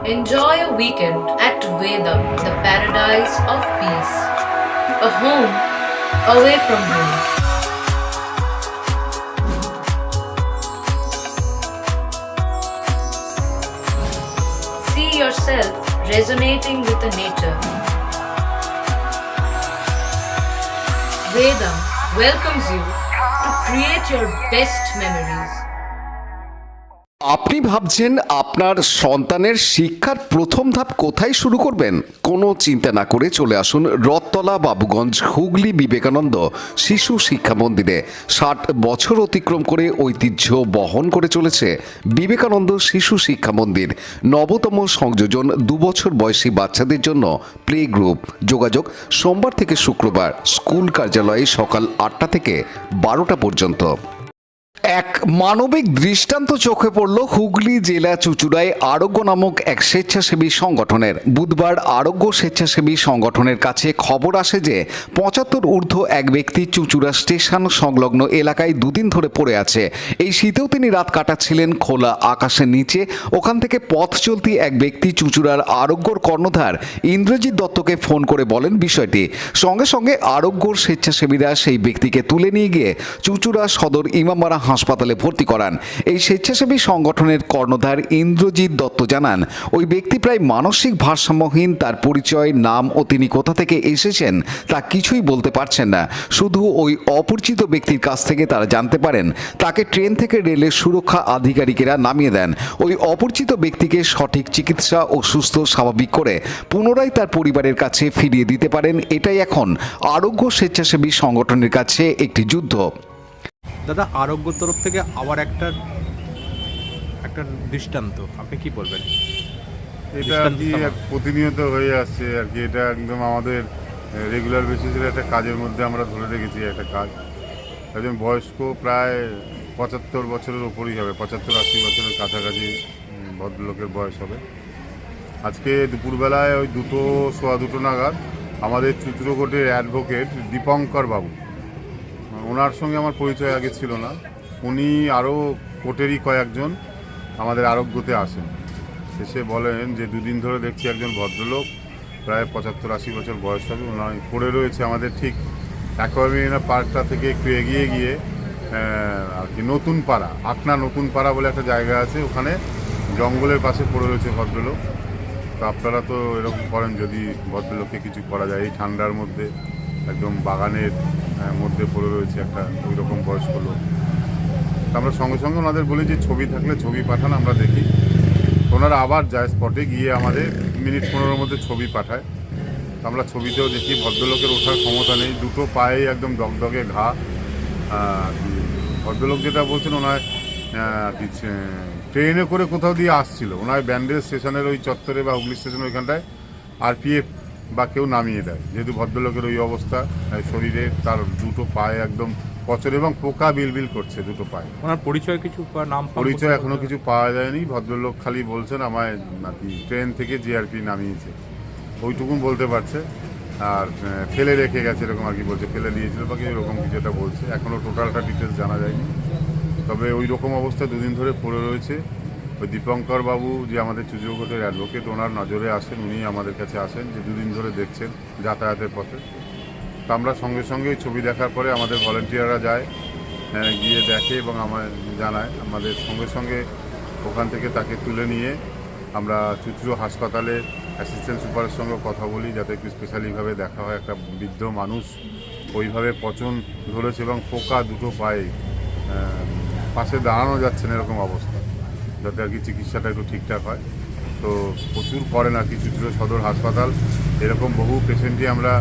Enjoy a weekend at Vedam, the paradise of peace. A home away from home. See yourself resonating with the nature. Vedam welcomes you to create your best memories. আপনি ভাবছেন আপনার সন্তানের শিক্ষার প্রথম ধাপ কোথায় শুরু করবেন? কোনো চিন্তা না করে চলে আসুন রথতলা বাবুগঞ্জ হুগলি বিবেকানন্দ শিশু শিক্ষা মন্দিরে। 60 বছর অতিক্রম করে ঐতিহ্য বহন করে চলেছে বিবেকানন্দ শিশু শিক্ষা মন্দির। নবতম সংযোজন 2 বছর বয়সী বাচ্চাদের জন্য প্লে গ্রুপ। যোগাযোগ সোমবার থেকে শুক্রবার, স্কুল কার্যালয়ে সকাল 8টা থেকে 12টা পর্যন্ত। এক মানবিক দৃষ্টান্ত চোখে পড়ল হুগলি জেলা চুঁচুড়ায় আরোগ্য নামক এক স্বেচ্ছাসেবী সংগঠনের। বুধবার আরোগ্য স্বেচ্ছাসেবী সংগঠনের কাছে খবর আসে যে 75 ঊর্ধ্ব এক ব্যক্তি চুঁচুড়া স্টেশন সংলগ্ন এলাকায় দুদিন ধরে পড়ে আছে। এই শীতেও তিনি রাত কাটাচ্ছিলেন খোলা আকাশের নিচে। ওখান থেকে পথ চলতি এক ব্যক্তি চুঁচুড়ার আরোগ্যর কর্ণধার ইন্দ্রজিৎ দত্তকে ফোন করে বলেন বিষয়টি। সঙ্গে সঙ্গে আরোগ্যর স্বেচ্ছাসেবীরা সেই ব্যক্তিকে তুলে নিয়ে গিয়ে চুঁচুড়া সদর ইমামবাড়া হাসপাতালে ভর্তি করান। এই স্বেচ্ছাসেবী সংগঠনের কর্ণধার ইন্দ্রজিৎ দত্ত জানান, ওই ব্যক্তি প্রায় মানসিক ভারসাম্যহীন। তার পরিচয়, নাম ও তিনি কোথা থেকে এসেছেন তা কিছুই বলতে পারছেন না। শুধু ওই অপরিচিত ব্যক্তির কাছ থেকে তারা জানতে পারেন তাকে ট্রেন থেকে রেলের সুরক্ষা আধিকারিকেরা নামিয়ে দেন। ওই অপরিচিত ব্যক্তিকে সঠিক চিকিৎসা ও সুস্থ স্বাভাবিক করে পুনরায় তার পরিবারের কাছে ফিরিয়ে দিতে পারেন। এটাই এখন আরোগ্য স্বেচ্ছাসেবী সংগঠনের কাছে একটি যুদ্ধ। দাদা, আরোগ্য তরফ থেকে আবার একটা দৃষ্টান্ত, আপনি কি বলবেন? এটা আর কি প্রতিনিয়ত হয়ে আসছে আর কি। এটা একদম আমাদের রেগুলার বেসিসের একটা কাজের মধ্যে আমরা ধরে রেখেছি একটা কাজ। একজন বয়স্ক প্রায় 75 বছরের ওপরই হবে, 75-80 বছরের কাছাকাছি ভদ্রলোকের বয়স হবে। আজকে দুপুরবেলায় ওই 2:15 নাগাদ আমাদের চুঁচুড়ো কোর্টের অ্যাডভোকেট দীপঙ্কর বাবু, ওনার সঙ্গে আমার পরিচয় আগে ছিল না। উনি আরও কোর্টেরই কয়েকজন আমাদের আরোগ্যতে আসেন। এসে বলেন যে 2 দিন ধরে দেখছি একজন ভদ্রলোক প্রায় 75-80 বছর বয়স হবে, ওনার পড়ে রয়েছে আমাদের ঠিক অ্যাকোয়ারিয়াম পার্কটা থেকে একটু এগিয়ে গিয়ে আর কি নতুন পাড়া, আকনা নতুন পাড়া বলে একটা জায়গা আছে, ওখানে জঙ্গলের পাশে পড়ে রয়েছে ভদ্রলোক। তো আপনারা তো এরকম করেন, যদি ভদ্রলোককে কিছু করা যায় এই ঠান্ডার মধ্যে, একদম বাগানের মধ্যে পড়ে রয়েছে একটা ওই রকম বয়স্ক লোক। আমরা সঙ্গে সঙ্গে ওনাদের বলি যে ছবি থাকলে ছবি পাঠান, আমরা দেখি। ওনারা আবার যায় স্পটে গিয়ে আমাদের মিনিট 15-এর মধ্যে ছবি পাঠায়। আমরা ছবিতেও দেখি ভদ্রলোকের ওঠার ক্ষমতা নেই, 2টো পায়েই একদম দগদগে ঘা। ভদ্রলোক যেটা বলছেন, ওনার ট্রেনে করে কোথাও দিয়ে আসছিল, ওনার ব্যান্ডেল স্টেশনের ওই চত্বরে বা হুগলি স্টেশনের ওইখানটায় আরপিএফ বা কেউ নামিয়ে দেয়। যেহেতু ভদ্রলোকের ওই অবস্থা শরীরে, তার 2টো পায়ে একদম পচর এবং পোকা বিলবিল করছে 2টো পায়ে। ওনার পরিচয় কিছু বা নাম পরিচয় এখনো কিছু পাওয়া যায়নি। ভদ্রলোক খালি বলছেন আমায় নাকি ট্রেন থেকে জিআরপি নামিয়েছে, ওইটুকু বলতে পারছে। আর ফেলে রেখে গেছে এরকম আর কি বলছে, ফেলে দিয়েছিল বা কি এরকম কিছু একটা বলছে। এখনও টোটালটা ডিটেলস জানা যায়নি। তবে ওই রকম অবস্থায় 2 দিন ধরে পড়ে রয়েছে। ওই দীপঙ্কর বাবু যে আমাদের চুঁচুড়ো কোর্টের অ্যাডভোকেট, ওনার নজরে আসেন, উনি আমাদের কাছে আসেন যে 2 দিন ধরে দেখছেন যাতায়াতের পথে। তো আমরা সঙ্গে সঙ্গে ওই ছবি দেখার পরে আমাদের ভলেন্টিয়াররা যায়, গিয়ে দেখে এবং আমায় জানায়। আমাদের সঙ্গে সঙ্গে ওখান থেকে তাকে তুলে নিয়ে আমরা চুঁচুড়ো হাসপাতালে অ্যাসিস্ট্যান্ট সুপারের সঙ্গে কথা বলি, যাতে একটু স্পেশালিভাবে দেখা হয়। একটা বৃদ্ধ মানুষ ওইভাবে পচন ধরেছে এবং পোকা 2টো পায়ে, পাশে দাঁড়ানো যাচ্ছে না এরকম অবস্থা, যাতে আর কি চিকিৎসাটা একটু ঠিকঠাক হয়। তো প্রচুর পড়ে না কি চুঁচুড়ো সদর হাসপাতাল, এরকম বহু পেশেন্টই আমরা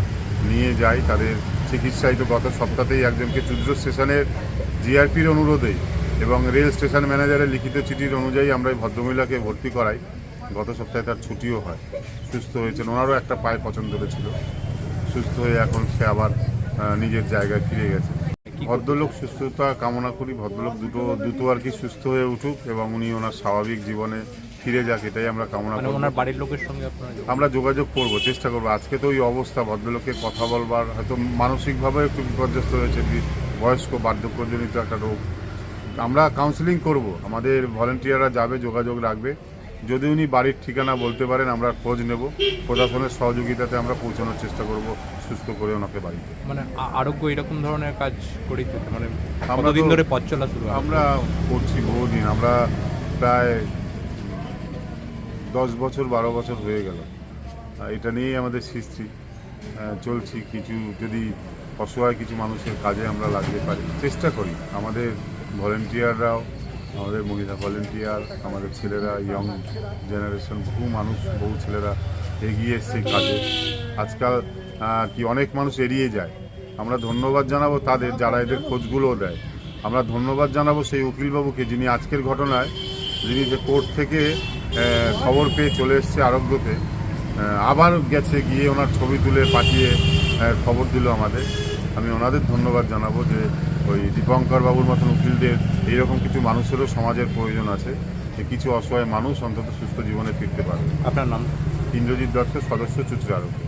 নিয়ে যাই তাদের চিকিৎসায়। তো গত সপ্তাহেই একজনকে চুঁচুড়ো স্টেশনের জিআরপির অনুরোধেই এবং রেল স্টেশন ম্যানেজারের লিখিত চিঠির অনুযায়ী আমরা এই ভদ্রমহিলাকে ভর্তি করাই। গত সপ্তাহে তার ছুটিও হয়, সুস্থ হয়েছেন। ওনারও একটা পায়ে পচন ধরেছিল, সুস্থ হয়ে এখন সে আবার নিজের জায়গায় ফিরে গেছে। ভদ্রলোক সুস্থতা কামনা করি, ভদ্রলোক দ্রুত আর কি সুস্থ হয়ে উঠুক এবং উনি ওনার স্বাভাবিক জীবনে ফিরে যাক, এটাই আমরা কামনা করি। ওনার বাড়ির লোকের সঙ্গে আমরা যোগাযোগ করব, চেষ্টা করবো। আজকে তো ওই অবস্থা, ভদ্রলোককে কথা বলবার হয়তো মানসিকভাবে একটু বিপর্যস্ত হয়েছে, বয়স্ক বার্ধক্যজনিত একটা রোগ। আমরা কাউন্সিলিং করব, আমাদের ভলেন্টিয়াররা যাবে, যোগাযোগ রাখবে, যদি উনি বাড়ির ঠিকানা বলতে পারেন আমরা খোঁজ নেব, প্রশাসনের সহযোগিতাতে আমরা পৌঁছানোর চেষ্টা করব সুস্থ করে ওনাকে বাড়িতে। মানে আরোগ্য এরকম ধরনের কাজ করি তো, মানে আমরা কতদিন তো- ধরে পথ চলা শুরু হয়? আমরা করছি বহুদিন, আমরা প্রায় 10 বছর 12 বছর হয়ে গেল এটা নিয়েই আমাদের সৃষ্টি চলছি। কিছু যদি অসহায় কিছু মানুষের কাজে আমরা লাগতে পারি চেষ্টা করি। আমাদের ভলেন্টিয়াররাও, আমাদের মহিলা ভলেন্টিয়ার, আমাদের ছেলেরা, ইয়ং জেনারেশন, বহু ছেলেরা এগিয়ে এসছে কাজে। আজকাল কি অনেক মানুষ এড়িয়ে যায়, আমরা ধন্যবাদ জানাবো তাদের যারা এদের খোঁজগুলোও দেয়। আমরা ধন্যবাদ জানাবো সেই উকিলবাবুকে যিনি আজকের ঘটনায়, যিনি যে কোর্ট থেকে খবর পেয়ে চলে এসছে আরোগ্যতে, আবার গেছে গিয়ে ওনার ছবি তুলে পাঠিয়ে খবর দিল আমাদের। আমি ওনাদের ধন্যবাদ জানাবো যে ওই দীপঙ্কর বাবুর মতন উকিলদের এইরকম কিছু মানুষেরও সমাজের প্রয়োজন আছে, যে কিছু অসহায় মানুষ অন্তত সুস্থ জীবনে ফিরতে পারবে। আপনার নাম? ইন্দ্রজিৎ দত্ত, সদস্য, চুচড়া আরোগ্য।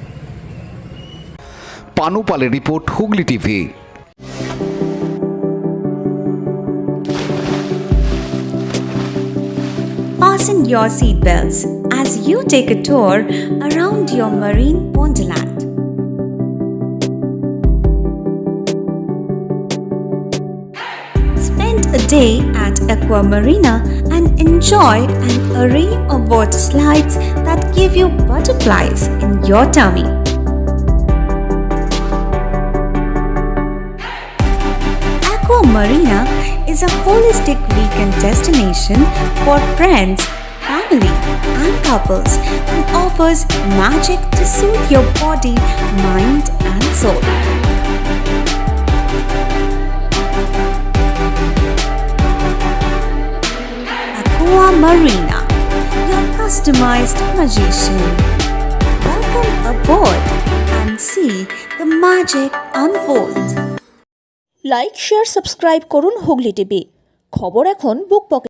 পানু পালের report, Hooghly TV. Fasten your seatbelts as you take a tour around your marine wonderland. Spend a day at Aqua Marina and enjoy an array of water slides that give you butterflies in your tummy. Aqua Marina is a holistic weekend destination for friends, family, and couples and offers magic to soothe your body, mind, and soul. Aqua Marina, your customized magician. Welcome aboard and see the magic unfold. Like share subscribe করুন Hooghly TV. খবর এখন বুক pocket.